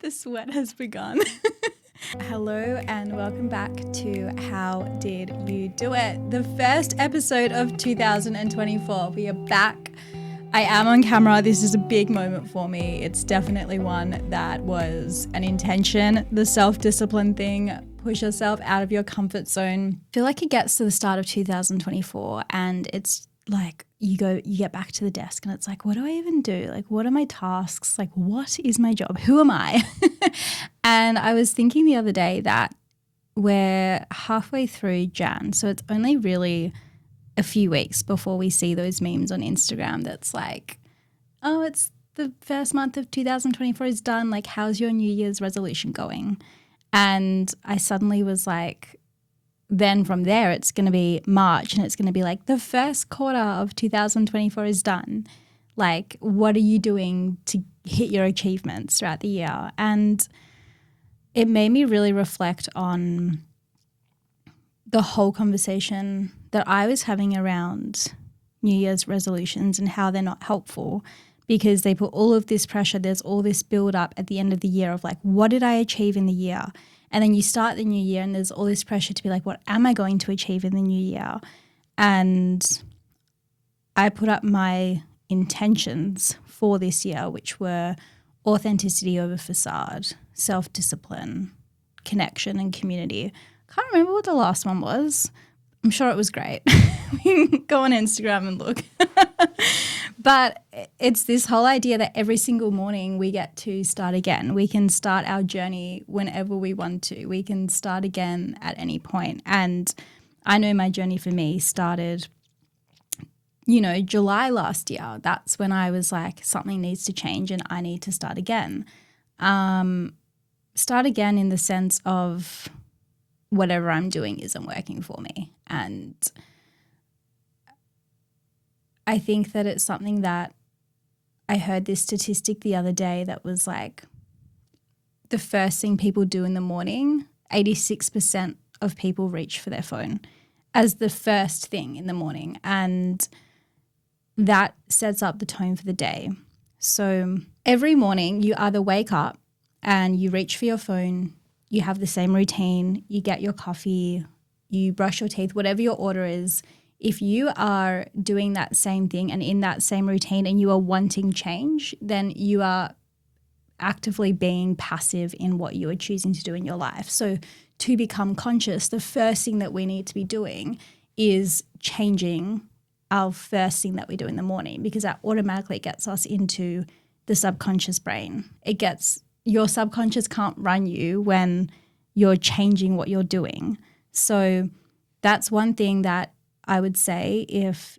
The sweat has begun. Hello and welcome back to How Did You Do It? The first episode of 2024. We are back. I am on camera. This is a big moment for me. It's definitely one that was an intention. The self-discipline thing, push yourself out of your comfort zone. I feel like it gets to the start of 2024 and it's like you get back to the desk and it's like, what do I even do? Like, what are my tasks? Like, what is my job? Who am I? And I was thinking the other day that we're halfway through Jan. So it's only really a few weeks before we see those memes on Instagram that's like, oh, it's the first month of 2024 is done. Like, how's your New Year's resolution going? And I suddenly was like, then from there, it's going to be March and it's going to be like the first quarter of 2024 is done. Like, what are you doing to hit your achievements throughout the year? And it made me really reflect on the whole conversation that I was having around New Year's resolutions and how they're not helpful because they put all of this pressure. There's all this build up at the end of the year of like, what did I achieve in the year? And then you start the new year and there's all this pressure to be like, what am I going to achieve in the new year? And I put up my intentions for this year, which were authenticity over facade, self-discipline, connection and community. Can't remember what the last one was. I'm sure it was great. We can go on Instagram and look. But it's this whole idea that every single morning we get to start again. We can start our journey whenever we want to. We can start again at any point. And I know my journey for me started, July last year. That's when I was like, something needs to change and I need to start again. Start again in the sense of whatever I'm doing isn't working for me. And I think that it's something that I heard this statistic the other day that was like the first thing people do in the morning, 86% of people reach for their phone as the first thing in the morning. And that sets up the tone for the day. So every morning you either wake up and you reach for your phone, you have the same routine, you get your coffee, you brush your teeth, whatever your order is. If you are doing that same thing and in that same routine and you are wanting change, then you are actively being passive in what you are choosing to do in your life. So to become conscious, the first thing that we need to be doing is changing our first thing that we do in the morning, because that automatically gets us into the subconscious brain. Your subconscious can't run you when you're changing what you're doing. So that's one thing that I would say, if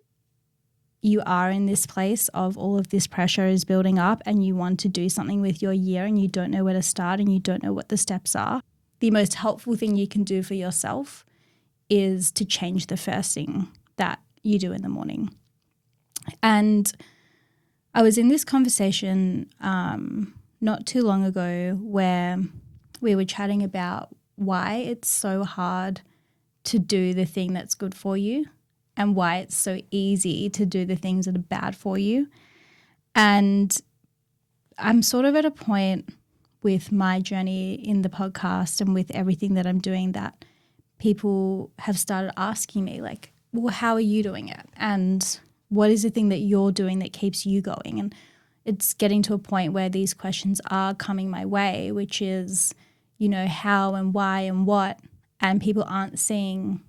you are in this place of all of this pressure is building up and you want to do something with your year and you don't know where to start and you don't know what the steps are, the most helpful thing you can do for yourself is to change the first thing that you do in the morning. And I was in this conversation not too long ago where we were chatting about why it's so hard to do the thing that's good for you and why it's so easy to do the things that are bad for you. And I'm sort of at a point with my journey in the podcast and with everything that I'm doing that people have started asking me like, well, how are you doing it? And what is the thing that you're doing that keeps you going? And it's getting to a point where these questions are coming my way, which is, how and why and what. And people aren't seeing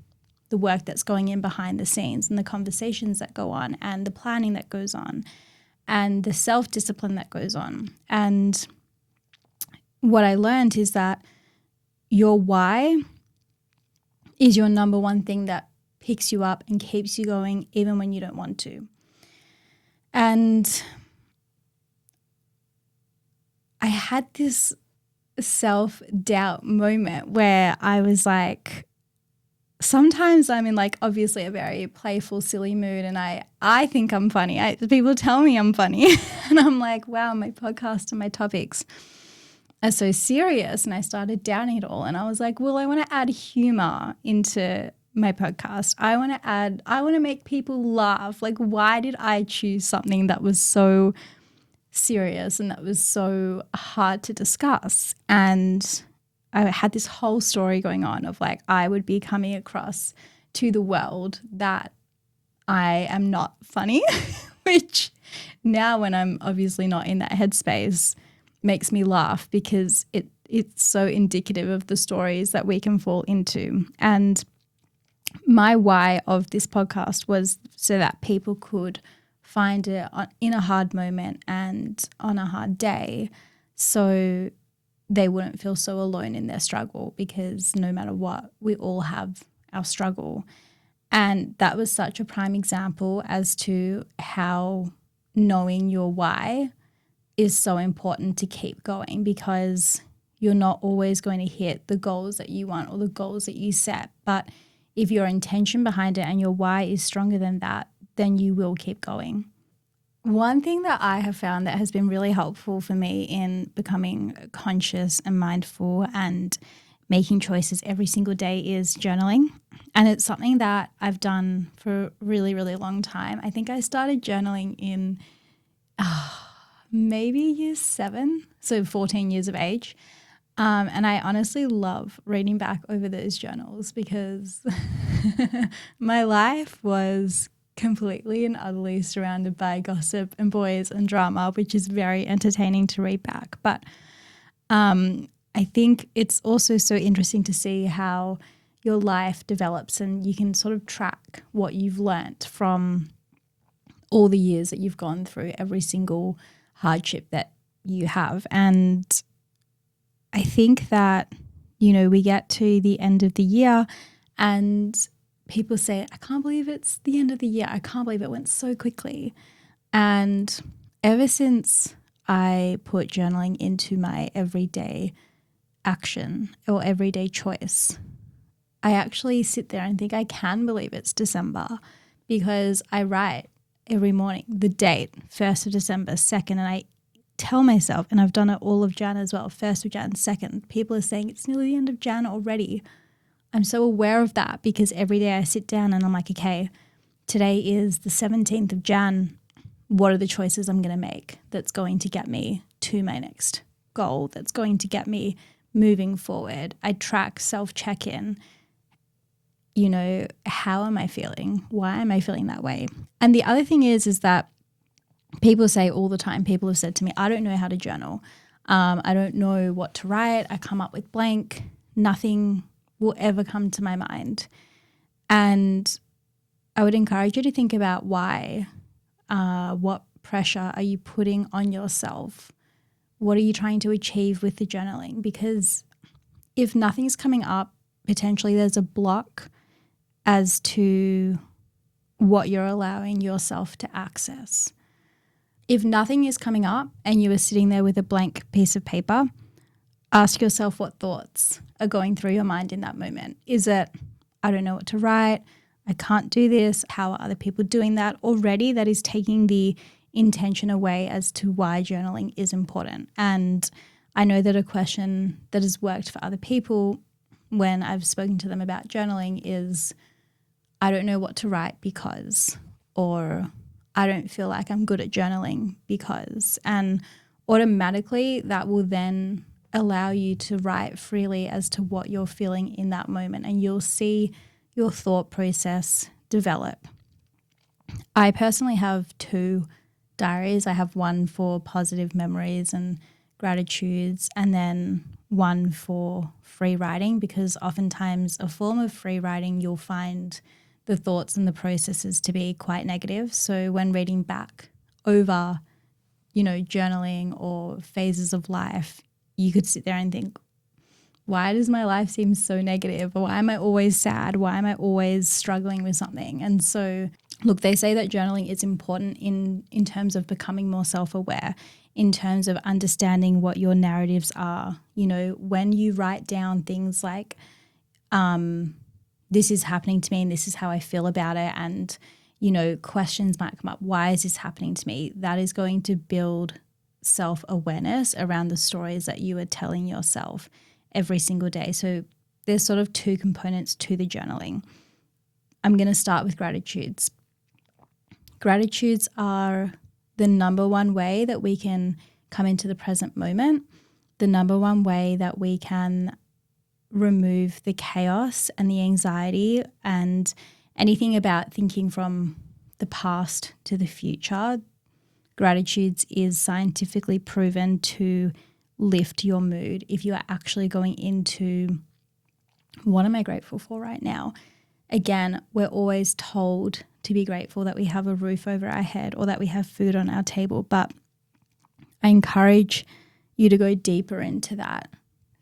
the work that's going in behind the scenes and the conversations that go on and the planning that goes on and the self-discipline that goes on. And what I learned is that your why is your number one thing that picks you up and keeps you going even when you don't want to. And I had this self-doubt moment where I was like, sometimes I'm in like obviously a very playful, silly mood and I think I'm funny. People tell me I'm funny and I'm like, wow, my podcast and my topics are so serious. And I started doubting it all and I was like, well, I want to add humor into my podcast. I want to make people laugh. Like, why did I choose something that was so serious and that was so hard to discuss. And I had this whole story going on of like I would be coming across to the world that I am not funny, which now when I'm obviously not in that headspace makes me laugh because it's so indicative of the stories that we can fall into. And my why of this podcast was so that people could find it in a hard moment and on a hard day, so they wouldn't feel so alone in their struggle, because no matter what, we all have our struggle. And that was such a prime example as to how knowing your why is so important to keep going, because you're not always going to hit the goals that you want or the goals that you set. But if your intention behind it and your why is stronger than that, then you will keep going. One thing that I have found that has been really helpful for me in becoming conscious and mindful and making choices every single day is journaling. And it's something that I've done for a really, really long time. I think I started journaling in maybe year 7, so 14 years of age. And I honestly love reading back over those journals because my life was completely and utterly surrounded by gossip and boys and drama, which is very entertaining to read back. But I think it's also so interesting to see how your life develops, and you can sort of track what you've learnt from all the years that you've gone through, every single hardship that you have. And I think that, we get to the end of the year and people say, I can't believe it's the end of the year. I can't believe it went so quickly. And ever since I put journaling into my everyday action or everyday choice, I actually sit there and think I can believe it's December, because I write every morning the date, 1st of December, 2nd, and I tell myself, and I've done it all of Jan as well, 1st of Jan, 2nd. People are saying it's nearly the end of Jan already. I'm so aware of that because every day I sit down and I'm like, okay, today is the 17th of Jan. What are the choices I'm going to make that's going to get me to my next goal, that's going to get me moving forward? I track, self-check-in. How am I feeling? Why am I feeling that way? And the other thing is that people say all the time, people have said to me, I don't know how to journal. I don't know what to write. I come up with blank. Nothing will ever come to my mind. And I would encourage you to think about why. What pressure are you putting on yourself? What are you trying to achieve with the journaling? Because if nothing's coming up, potentially there's a block as to what you're allowing yourself to access. If nothing is coming up and you are sitting there with a blank piece of paper, ask yourself what thoughts are going through your mind in that moment. Is it, I don't know what to write, I can't do this, how are other people doing that? Already that is taking the intention away as to why journaling is important. And I know that a question that has worked for other people when I've spoken to them about journaling is, I don't know what to write because, or I don't feel like I'm good at journaling because. And automatically that will then allow you to write freely as to what you're feeling in that moment, and you'll see your thought process develop. I personally have 2 diaries. I have one for positive memories and gratitudes, and then one for free writing, because oftentimes a form of free writing you'll find the thoughts and the processes to be quite negative. So when reading back over, journaling or phases of life, you could sit there and think, why does my life seem so negative? Or why am I always sad? Why am I always struggling with something? And so, look, they say that journaling is important in terms of becoming more self-aware, in terms of understanding what your narratives are. When you write down things like, this is happening to me and this is how I feel about it, and, questions might come up. Why is this happening to me? That is going to build self-awareness around the stories that you are telling yourself every single day. So there's sort of 2 components to the journaling. I'm going to start with gratitudes. Gratitudes are the number one way that we can come into the present moment, the number one way that we can remove the chaos and the anxiety and anything about thinking from the past to the future, gratitude is scientifically proven to lift your mood if you are actually going into what am I grateful for right now? Again, we're always told to be grateful that we have a roof over our head or that we have food on our table, but I encourage you to go deeper into that.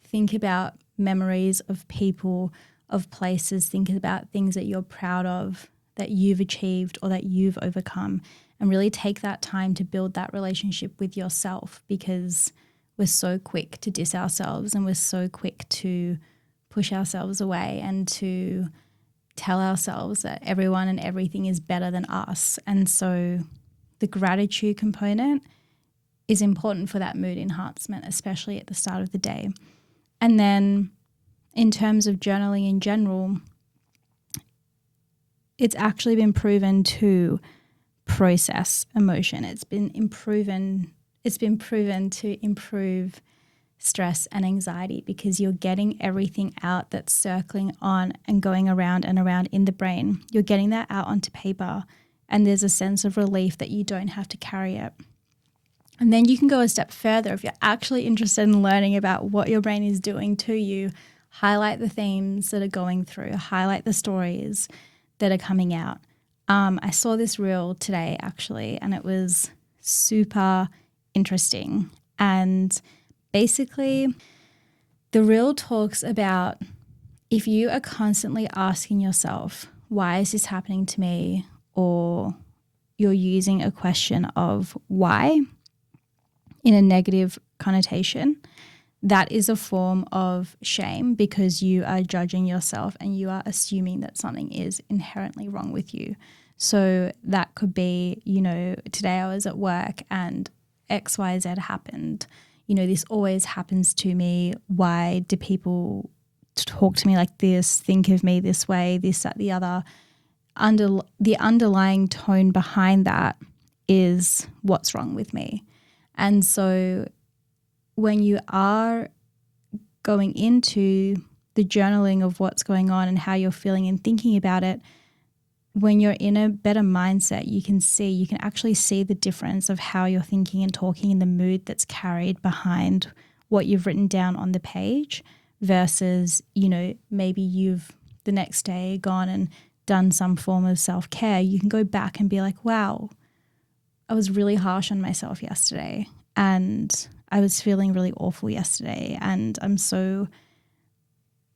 Think about memories of people, of places. Think about things that you're proud of, that you've achieved or that you've overcome, and really take that time to build that relationship with yourself, because we're so quick to diss ourselves and we're so quick to push ourselves away and to tell ourselves that everyone and everything is better than us. And so the gratitude component is important for that mood enhancement, especially at the start of the day. And then in terms of journaling in general, it's actually been proven to process emotion. It's been proven to improve stress and anxiety, because you're getting everything out that's circling on and going around and around in the brain. You're getting that out onto paper, and there's a sense of relief that you don't have to carry it. And then you can go a step further if you're actually interested in learning about what your brain is doing to you. Highlight the themes that are going through, highlight the stories that are coming out. I saw this reel today actually, and it was super interesting. And basically, the reel talks about if you are constantly asking yourself, why is this happening to me? Or you're using a question of why in a negative connotation, that is a form of shame, because you are judging yourself and you are assuming that something is inherently wrong with you. So that could be, today I was at work and XYZ happened. This always happens to me. Why do people talk to me like this, think of me this way, this, that, the other? The underlying tone behind that is what's wrong with me. And so when you are going into the journaling of what's going on and how you're feeling and thinking about it, when you're in a better mindset, you can actually see the difference of how you're thinking and talking and the mood that's carried behind what you've written down on the page versus, maybe you've the next day gone and done some form of self-care. You can go back and be like, wow, I was really harsh on myself yesterday and I was feeling really awful yesterday, and I'm so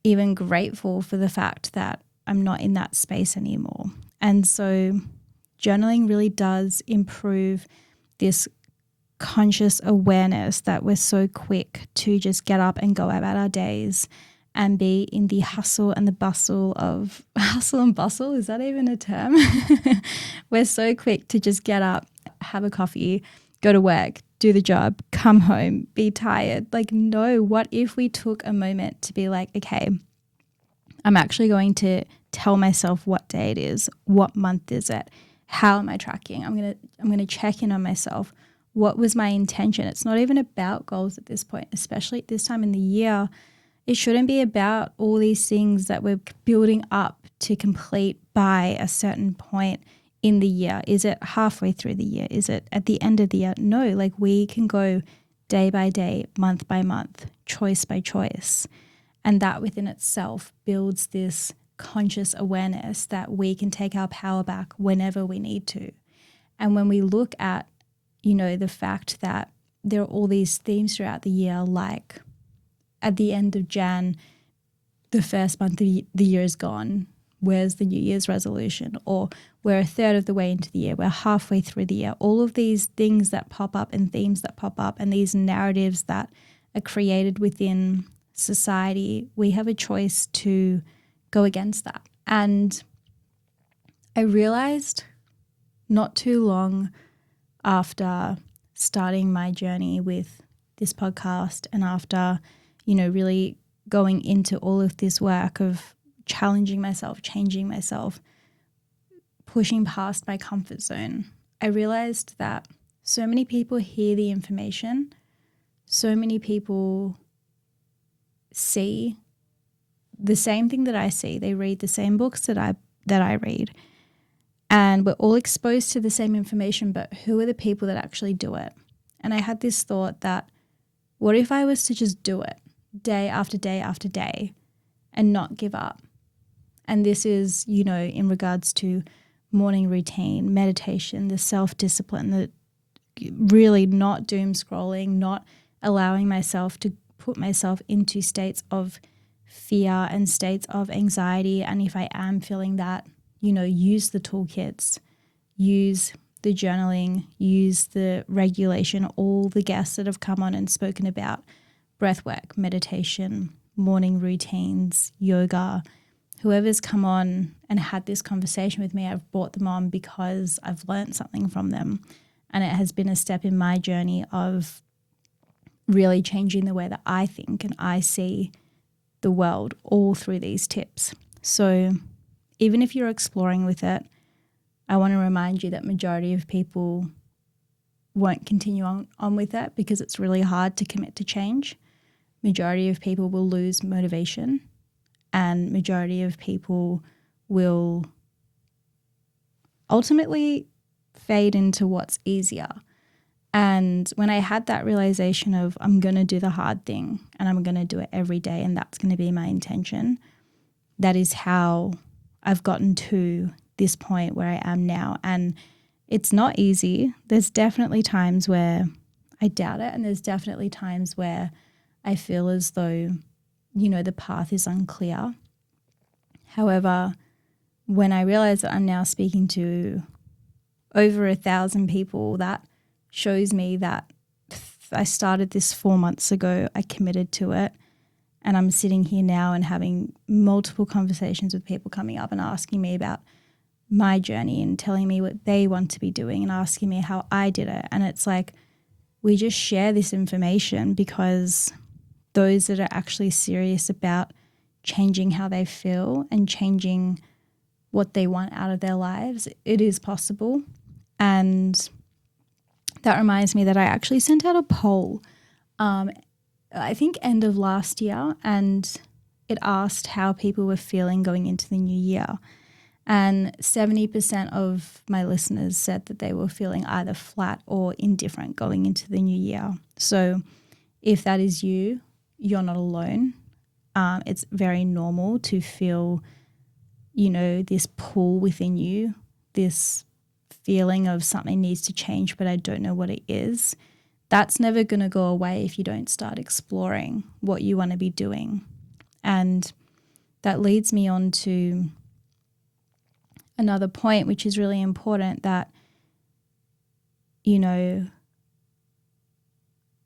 even grateful for the fact that I'm not in that space anymore. And so journaling really does improve this conscious awareness that we're so quick to just get up and go about our days and be in the hustle and the bustle of hustle and bustle. Is that even a term? We're so quick to just get up, have a coffee, go to work, do the job, come home, be tired. Like, no, what if we took a moment to be like, okay, I'm actually going to tell myself what day it is, what month is it, how am I tracking? I'm going to check in on myself. What was my intention? It's not even about goals at this point, especially at this time in the year. It shouldn't be about all these things that we're building up to complete by a certain point in the year. Is it halfway through the year? Is it at the end of the year? No, like we can go day by day, month by month, choice by choice. And that within itself builds this conscious awareness that we can take our power back whenever we need to. And when we look at, the fact that there are all these themes throughout the year, like at the end of Jan, the first month of the year is gone. Where's the New Year's resolution? Or we're a third of the way into the year. We're halfway through the year. All of these things that pop up and themes that pop up and these narratives that are created within society, we have a choice to go against that. And I realized not too long after starting my journey with this podcast and after, really going into all of this work of challenging myself, changing myself, pushing past my comfort zone, I realized that So many people hear the information. So many people see the same thing that I see. They read the same books that I read. And we're all exposed to the same information, but who are the people that actually do it? And I had this thought that, what if I was to just do it day after day after day and not give up? And this is, in regards to morning routine, meditation, the self-discipline, the really not doom scrolling, not allowing myself to put myself into states of fear and states of anxiety. And if I am feeling that, use the toolkits, use the journaling, use the regulation, all the guests that have come on and spoken about breath work, meditation, morning routines, yoga. Whoever's come on and had this conversation with me, I've brought them on because I've learned something from them. And it has been a step in my journey of really changing the way that I think and I see the world all through these tips. So even if you're exploring with it, I want to remind you that majority of people won't continue on with it because it's really hard to commit to change. Majority of people will lose motivation, and majority of people will ultimately fade into what's easier. And when I had that realization of I'm going to do the hard thing and I'm going to do it every day and that's going to be my intention, that is how I've gotten to this point where I am now. And it's not easy. There's definitely times where I doubt it, and there's definitely times where I feel as though, the path is unclear. However, when I realize that I'm now speaking to over 1,000 people, that shows me that I started this 4 months ago. I committed to it, and I'm sitting here now and having multiple conversations with people coming up and asking me about my journey and telling me what they want to be doing and asking me how I did it. And it's like we just share this information because those that are actually serious about changing how they feel and changing what they want out of their lives, it is possible. And that reminds me that I actually sent out a poll, I think end of last year, and it asked how people were feeling going into the new year. And 70% of my listeners said that they were feeling either flat or indifferent going into the new year. So if that is you, you're not alone. It's very normal to feel, this pull within you, this feeling of something needs to change, but I don't know what it is. That's never going to go away if you don't start exploring what you want to be doing. And that leads me on to another point, which is really important, that,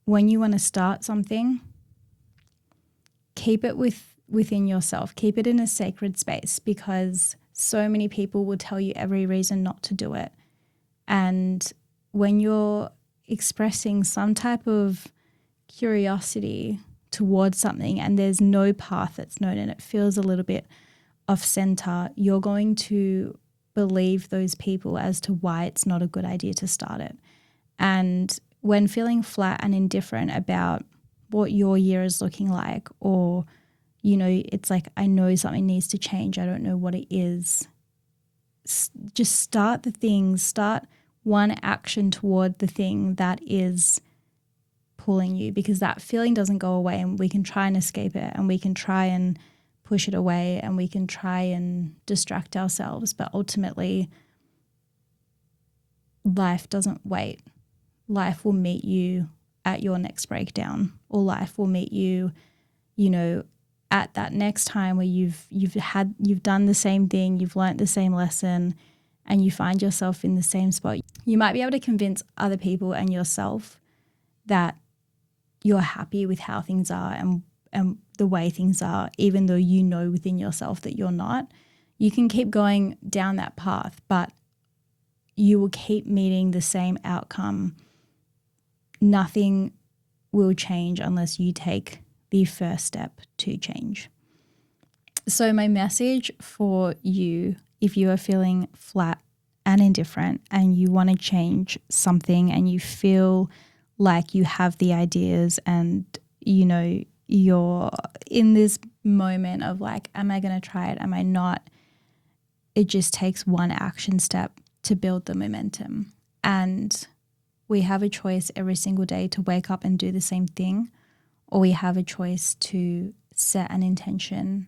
when you want to start something, keep it within yourself. Keep it in a sacred space, because so many people will tell you every reason not to do it. And when you're expressing some type of curiosity towards something and there's no path that's known and it feels a little bit off center, you're going to believe those people as to why it's not a good idea to start it. And when feeling flat and indifferent about what your year is looking like, or, it's like, I know something needs to change, I don't know what it is, just start the things, start one action toward the thing that is pulling you, because that feeling doesn't go away, and we can try and escape it, and we can try and push it away, and we can try and distract ourselves, but ultimately life doesn't wait. Life will meet you at your next breakdown, or life will meet you, at that next time where you've done the same thing, you've learnt the same lesson, and you find yourself in the same spot. You might be able to convince other people and yourself that you're happy with how things are and the way things are, even though you know within yourself that you're not. You can keep going down that path, but you will keep meeting the same outcome. Nothing will change unless you take the first step to change. So my message for you, if you are feeling flat and indifferent and you want to change something and you feel like you have the ideas and, you know, you're in this moment of like, am I going to try it? Am I not? It just takes one action step to build the momentum. And we have a choice every single day to wake up and do the same thing, or we have a choice to set an intention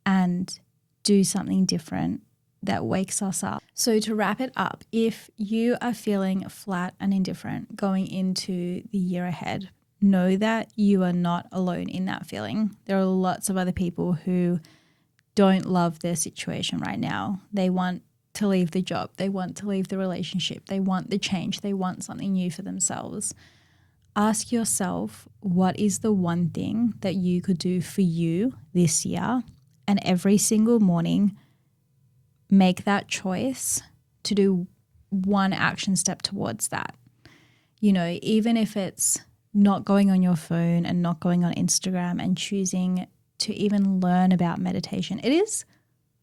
and do something different that wakes us up. So to wrap it up, if you are feeling flat and indifferent going into the year ahead, know that you are not alone in that feeling. There are lots of other people who don't love their situation right now. They want to leave the job. They want to leave the relationship. They want the change. They want something new for themselves. Ask yourself, what is the one thing that you could do for you this year? And every single morning, make that choice to do one action step towards that. You know, even if it's not going on your phone and not going on Instagram and choosing to even learn about meditation.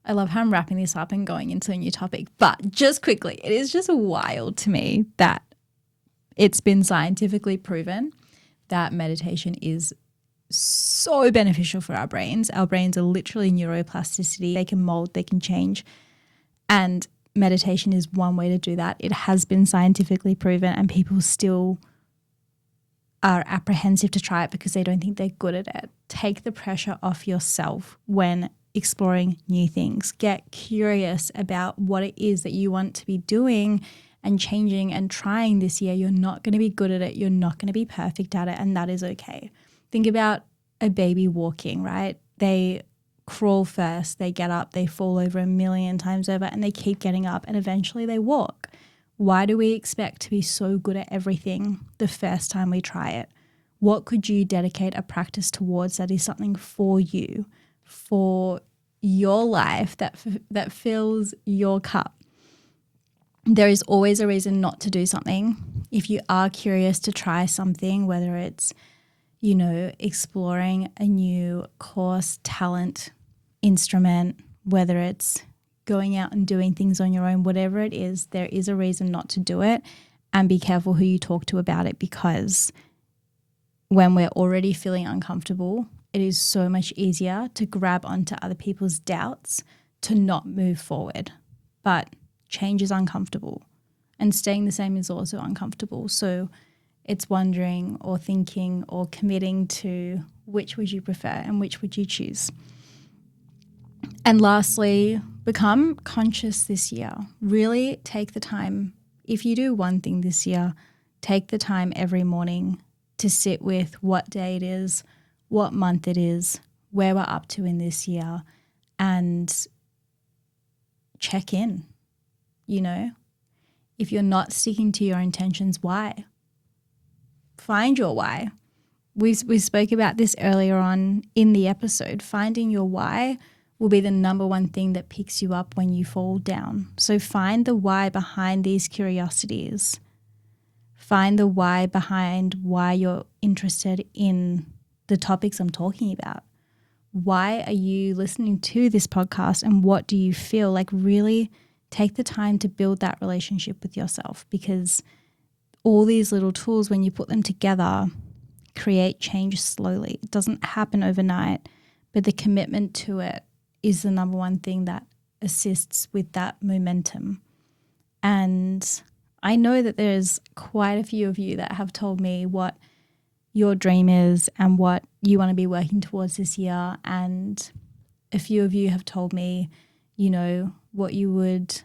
I love how I'm wrapping this up and going into a new topic, but just quickly, it is just wild to me that it's been scientifically proven that meditation is so beneficial for our brains. Our brains are literally neuroplasticity. They can mold, they can change. And meditation is one way to do that. It has been scientifically proven and people still are apprehensive to try it because they don't think they're good at it. Take the pressure off yourself when exploring new things. Get curious about what it is that you want to be doing and changing and trying this year. You're not going to be good at it. You're not going to be perfect at it, and that is okay. Think about a baby walking, right? They crawl first, they get up, they fall over a million times over, and they keep getting up, and eventually they walk. Why do we expect to be so good at everything the first time we try it? What could you dedicate a practice towards that is something for you, for your life, that fills your cup? There is always a reason not to do something. If you are curious to try something, whether it's, you know, exploring a new course, talent, instrument, whether it's going out and doing things on your own, whatever it is, there is a reason not to do it. And be careful who you talk to about it, because when we're already feeling uncomfortable, it is so much easier to grab onto other people's doubts to not move forward. But change is uncomfortable, and staying the same is also uncomfortable. So it's wondering or thinking or committing to which would you prefer and which would you choose. And lastly, become conscious this year. Really take the time. If you do one thing this year, take the time every morning to sit with what day it is, what month it is, where we're up to in this year, and check in. You know, if you're not sticking to your intentions, why? Find your why. We spoke about this earlier on in the episode. Finding your why will be the number one thing that picks you up when you fall down. So find the why behind these curiosities. Find the why behind why you're interested in the topics I'm talking about. Why are you listening to this podcast, and what do you feel? Like, really take the time to build that relationship with yourself, because all these little tools, when you put them together, create change slowly. It doesn't happen overnight, but the commitment to it is the number one thing that assists with that momentum. And I know that there's quite a few of you that have told me what your dream is and what you want to be working towards this year. And a few of you have told me, you know, what you would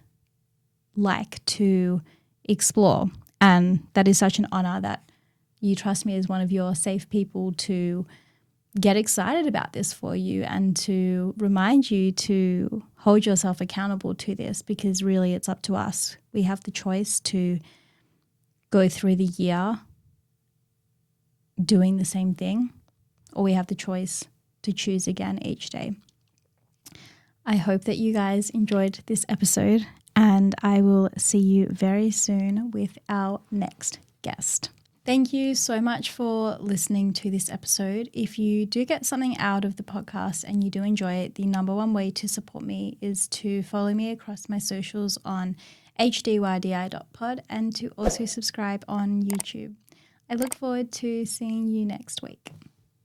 like to explore. And that is such an honor that you trust me as one of your safe people to get excited about this for you and to remind you to hold yourself accountable to this, because really it's up to us. We have the choice to go through the year doing the same thing, or we have the choice to choose again each day. I hope that you guys enjoyed this episode, and I will see you very soon with our next guest. Thank you so much for listening to this episode. If you do get something out of the podcast and you do enjoy it, the number one way to support me is to follow me across my socials on HDYDI.pod, and to also subscribe on YouTube. I look forward to seeing you next week.